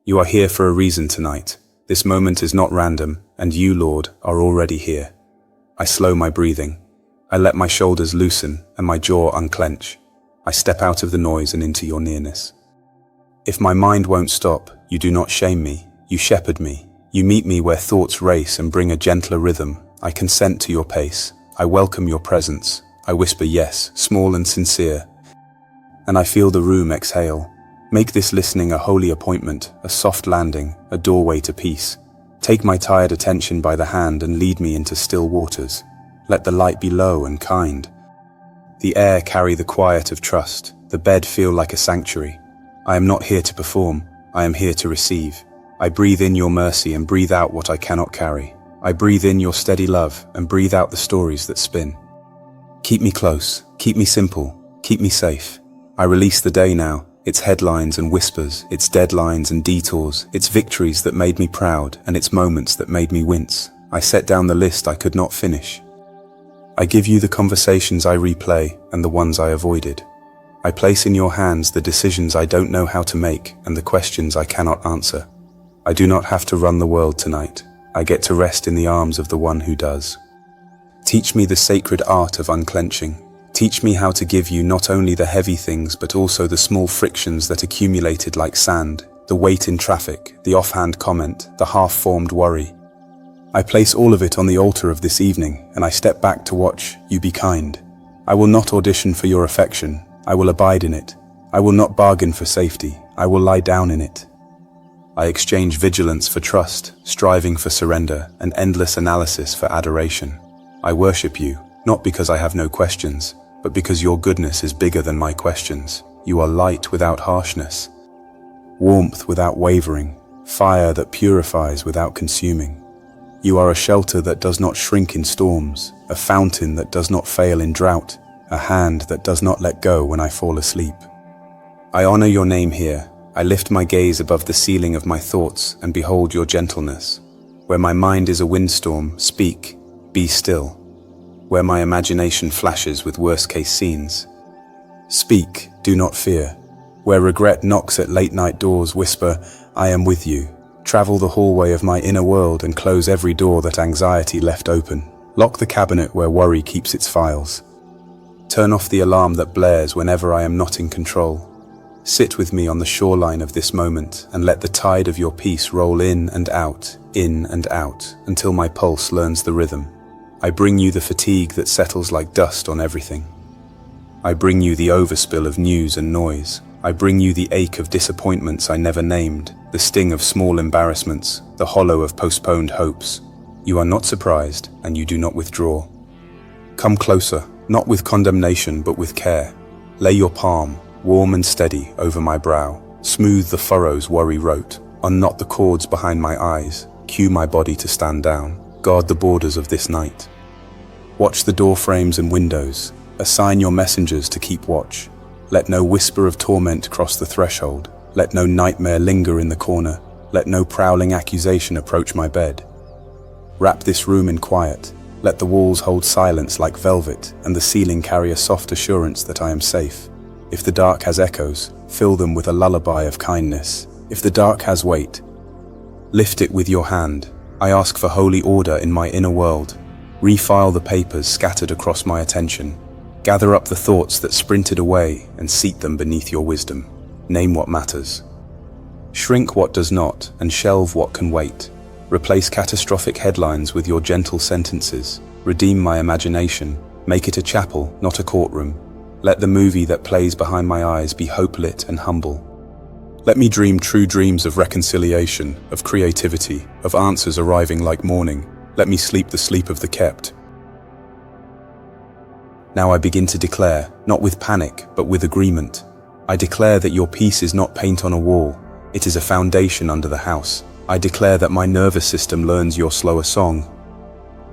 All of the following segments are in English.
You are here for a reason tonight. This moment is not random, and you, Lord, are already here. I slow my breathing. I let my shoulders loosen and my jaw unclench. I step out of the noise and into your nearness. If my mind won't stop, you do not shame me. You shepherd me. You meet me where thoughts race and bring a gentler rhythm. I consent to your pace. I welcome your presence. I whisper yes, small and sincere. And I feel the room exhale. Make this listening a holy appointment, a soft landing, a doorway to peace. Take my tired attention by the hand and lead me into still waters. Let the light be low and kind. The air carry the quiet of trust. The bed feel like a sanctuary. I am not here to perform. I am here to receive. I breathe in your mercy and breathe out what I cannot carry. I breathe in your steady love and breathe out the stories that spin. Keep me close. Keep me simple. Keep me safe. I release the day now. Its headlines and whispers, its deadlines and detours, its victories that made me proud, and its moments that made me wince. I set down the list I could not finish. I give you the conversations I replay and the ones I avoided. I place in your hands the decisions I don't know how to make and the questions I cannot answer. I do not have to run the world tonight. I get to rest in the arms of the one who does. Teach me the sacred art of unclenching. Teach me how to give you not only the heavy things but also the small frictions that accumulated like sand, the wait in traffic, the offhand comment, the half-formed worry. I place all of it on the altar of this evening and I step back to watch you be kind. I will not audition for your affection. I will abide in it. I will not bargain for safety. I will lie down in it. I exchange vigilance for trust, striving for surrender, and endless analysis for adoration. I worship you, not because I have no questions, but because your goodness is bigger than my questions. You are light without harshness, warmth without wavering, fire that purifies without consuming. You are a shelter that does not shrink in storms, a fountain that does not fail in drought, a hand that does not let go when I fall asleep. I honor your name here. I lift my gaze above the ceiling of my thoughts and behold your gentleness. Where my mind is a windstorm, speak, be still. Where my imagination flashes with worst-case scenes, speak, do not fear. Where regret knocks at late-night doors, whisper, I am with you. Travel the hallway of my inner world and close every door that anxiety left open. Lock the cabinet where worry keeps its files. Turn off the alarm that blares whenever I am not in control. Sit with me on the shoreline of this moment and let the tide of your peace roll in and out, until my pulse learns the rhythm. I bring you the fatigue that settles like dust on everything. I bring you the overspill of news and noise. I bring you the ache of disappointments I never named, the sting of small embarrassments, the hollow of postponed hopes. You are not surprised, and you do not withdraw. Come closer, not with condemnation but with care. Lay your palm, warm and steady, over my brow. Smooth the furrows worry wrote. Unknot the cords behind my eyes. Cue my body to stand down. Guard the borders of this night. Watch the door frames and windows. Assign your messengers to keep watch. Let no whisper of torment cross the threshold. Let no nightmare linger in the corner. Let no prowling accusation approach my bed. Wrap this room in quiet. Let the walls hold silence like velvet, and the ceiling carry a soft assurance that I am safe. If the dark has echoes, fill them with a lullaby of kindness. If the dark has weight, lift it with your hand. I ask for holy order in my inner world. Refile the papers scattered across my attention. Gather up the thoughts that sprinted away and seat them beneath your wisdom. Name what matters. Shrink what does not and shelve what can wait. Replace catastrophic headlines with your gentle sentences. Redeem my imagination. Make it a chapel, not a courtroom. Let the movie that plays behind my eyes be hope-lit and humble. Let me dream true dreams of reconciliation, of creativity, of answers arriving like morning. Let me sleep the sleep of the kept. Now I begin to declare, not with panic, but with agreement. I declare that your peace is not paint on a wall. It is a foundation under the house. I declare that my nervous system learns your slower song.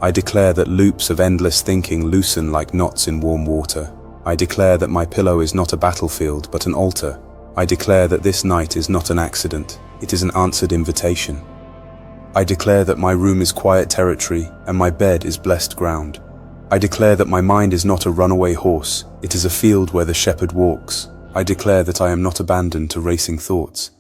I declare that loops of endless thinking loosen like knots in warm water. I declare that my pillow is not a battlefield, but an altar. I declare that this night is not an accident. It is an answered invitation. I declare that my room is quiet territory and my bed is blessed ground. I declare that my mind is not a runaway horse. It is a field where the shepherd walks. I declare that I am not abandoned to racing thoughts.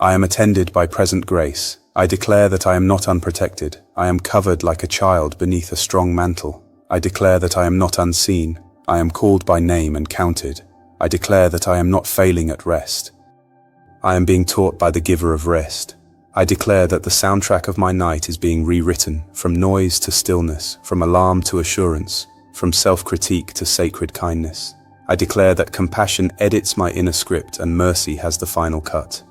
I am attended by present grace. I declare that I am not unprotected. I am covered like a child beneath a strong mantle. I declare that I am not unseen. I am called by name and counted. I declare that I am not failing at rest. I am being taught by the giver of rest. I declare that the soundtrack of my night is being rewritten, from noise to stillness, from alarm to assurance, from self-critique to sacred kindness. I declare that compassion edits my inner script and mercy has the final cut.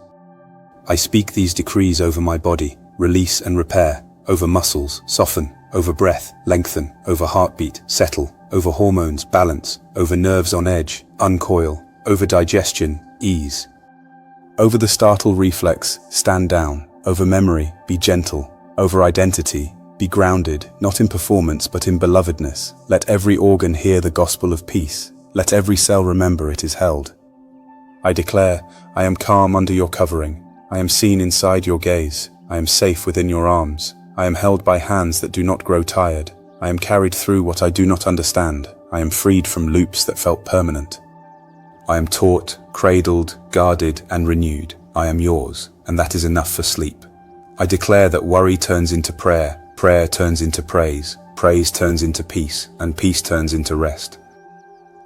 I speak these decrees over my body: release and repair, over muscles, soften, over breath, lengthen, over heartbeat, settle, over hormones, balance, over nerves on edge, uncoil, over digestion, ease. Over the startle reflex, stand down, over memory, be gentle, over identity, be grounded, not in performance but in belovedness. Let every organ hear the gospel of peace. Let every cell remember it is held. I declare, I am calm under your covering. I am seen inside your gaze. I am safe within your arms. I am held by hands that do not grow tired. I am carried through what I do not understand. I am freed from loops that felt permanent. I am taught, cradled, guarded, and renewed. I am yours, and that is enough for sleep. I declare that worry turns into prayer, prayer turns into praise, praise turns into peace, and peace turns into rest.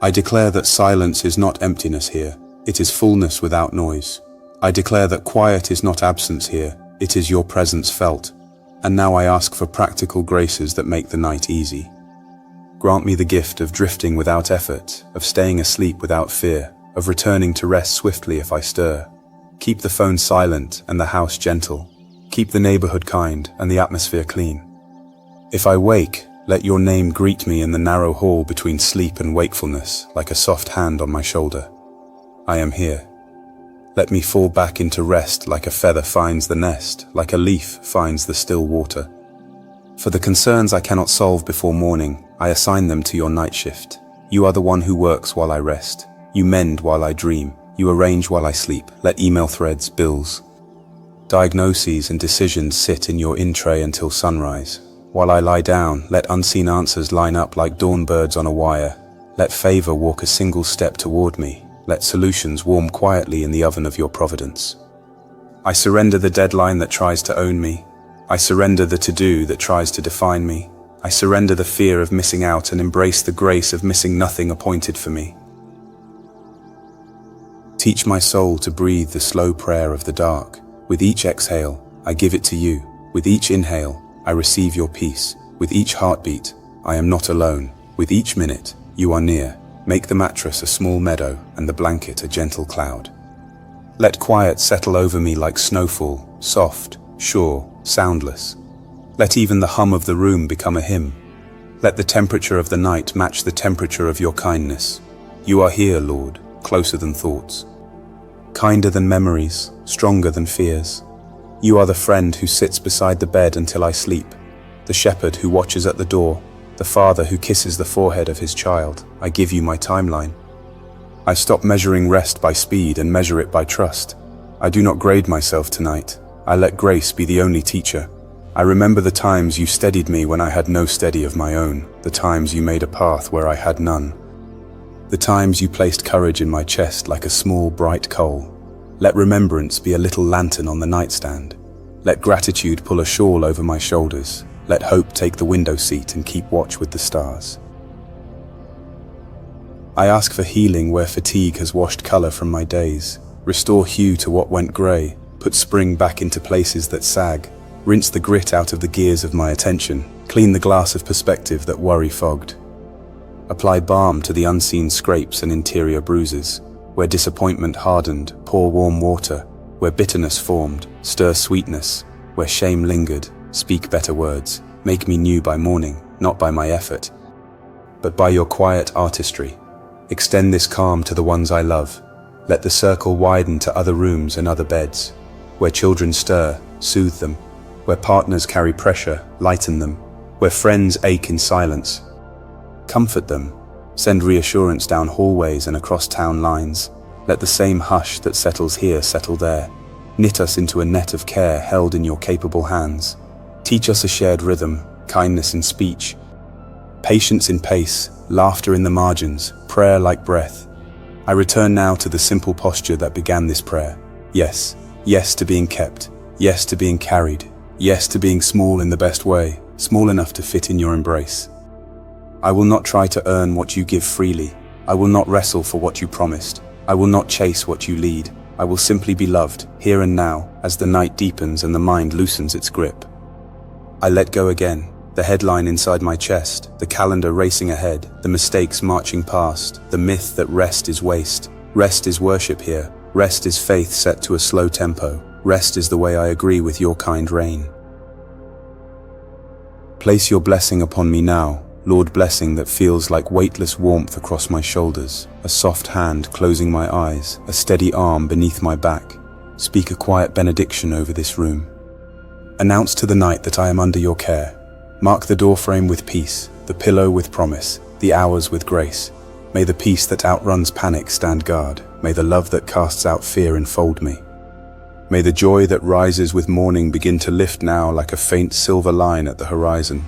I declare that silence is not emptiness here. It is fullness without noise. I declare that quiet is not absence here, it is your presence felt. And now I ask for practical graces that make the night easy. Grant me the gift of drifting without effort, of staying asleep without fear, of returning to rest swiftly if I stir. Keep the phone silent and the house gentle. Keep the neighborhood kind and the atmosphere clean. If I wake, let your name greet me in the narrow hall between sleep and wakefulness, like a soft hand on my shoulder. I am here. Let me fall back into rest like a feather finds the nest, like a leaf finds the still water. For the concerns I cannot solve before morning, I assign them to your night shift. You are the one who works while I rest. You mend while I dream. You arrange while I sleep. Let email threads, bills, diagnoses and decisions sit in your in-tray until sunrise. While I lie down, let unseen answers line up like dawn birds on a wire. Let favor walk a single step toward me. Let solutions warm quietly in the oven of your providence. I surrender the deadline that tries to own me. I surrender the to-do that tries to define me. I surrender the fear of missing out and embrace the grace of missing nothing appointed for me. Teach my soul to breathe the slow prayer of the dark. With each exhale, I give it to you. With each inhale, I receive your peace. With each heartbeat, I am not alone. With each minute, you are near. Make the mattress a small meadow and the blanket a gentle cloud. Let quiet settle over me like snowfall, soft, sure, soundless. Let even the hum of the room become a hymn. Let the temperature of the night match the temperature of your kindness. You are here, Lord, closer than thoughts, kinder than memories, stronger than fears. You are the friend who sits beside the bed until I sleep, the shepherd who watches at the door, the father who kisses the forehead of his child. I give you my timeline. I stop measuring rest by speed and measure it by trust. I do not grade myself tonight. I let grace be the only teacher. I remember the times you steadied me when I had no steady of my own, the times you made a path where I had none, the times you placed courage in my chest like a small bright coal. Let remembrance be a little lantern on the nightstand. Let gratitude pull a shawl over my shoulders. Let hope take the window seat and keep watch with the stars. I ask for healing where fatigue has washed color from my days. Restore hue to what went gray. Put spring back into places that sag. Rinse the grit out of the gears of my attention. Clean the glass of perspective that worry fogged. Apply balm to the unseen scrapes and interior bruises. Where disappointment hardened, pour warm water. Where bitterness formed, stir sweetness. Where shame lingered, speak better words. Make me new by morning, not by my effort, but by your quiet artistry. Extend this calm to the ones I love. Let the circle widen to other rooms and other beds. Where children stir, soothe them. Where partners carry pressure, lighten them. Where friends ache in silence, comfort them. Send reassurance down hallways and across town lines. Let the same hush that settles here settle there. Knit us into a net of care held in your capable hands. Teach us a shared rhythm, kindness in speech, patience in pace, laughter in the margins, prayer like breath. I return now to the simple posture that began this prayer. Yes, Yes to being kept. Yes to being carried. Yes to being small in the best way, small enough to fit in your embrace. I will not try to earn what you give freely. I will not wrestle for what you promised. I will not chase what you lead. I will simply be loved, here and now, as the night deepens and the mind loosens its grip. I let go again, the headline inside my chest, the calendar racing ahead, the mistakes marching past, the myth that rest is waste. Rest is worship here. Rest is faith set to a slow tempo. Rest is the way I agree with your kind rain. Place your blessing upon me now, Lord, blessing that feels like weightless warmth across my shoulders, a soft hand closing my eyes, a steady arm beneath my back. Speak a quiet benediction over this room. Announce to the night that I am under your care. Mark the doorframe with peace, the pillow with promise, the hours with grace. May the peace that outruns panic stand guard. May the love that casts out fear enfold me. May the joy that rises with morning begin to lift now like a faint silver line at the horizon.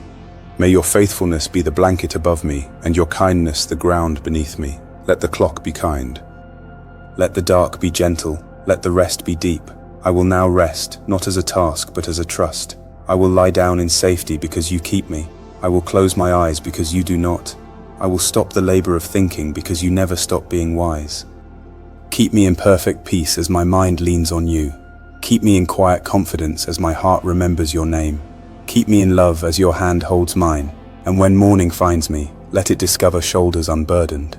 May your faithfulness be the blanket above me, and your kindness the ground beneath me. Let the clock be kind. Let the dark be gentle. Let the rest be deep. I will now rest, not as a task, but as a trust. I will lie down in safety because you keep me. I will close my eyes because you do not. I will stop the labor of thinking because you never stop being wise. Keep me in perfect peace as my mind leans on you. Keep me in quiet confidence as my heart remembers your name. Keep me in love as your hand holds mine, and when morning finds me, let it discover shoulders unburdened,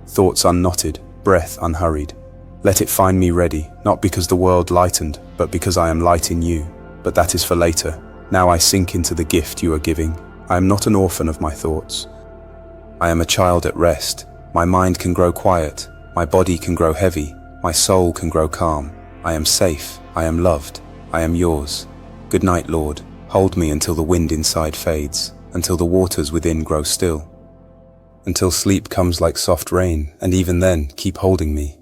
thoughts unknotted, breath unhurried. Let it find me ready, not because the world lightened, but because I am light in you. But that is for later. Now I sink into the gift you are giving. I am not an orphan of my thoughts. I am a child at rest. My mind can grow quiet, my body can grow heavy, my soul can grow calm. I am safe, I am loved, I am yours. Good night, Lord. Hold me until the wind inside fades, until the waters within grow still, until sleep comes like soft rain, and even then, keep holding me.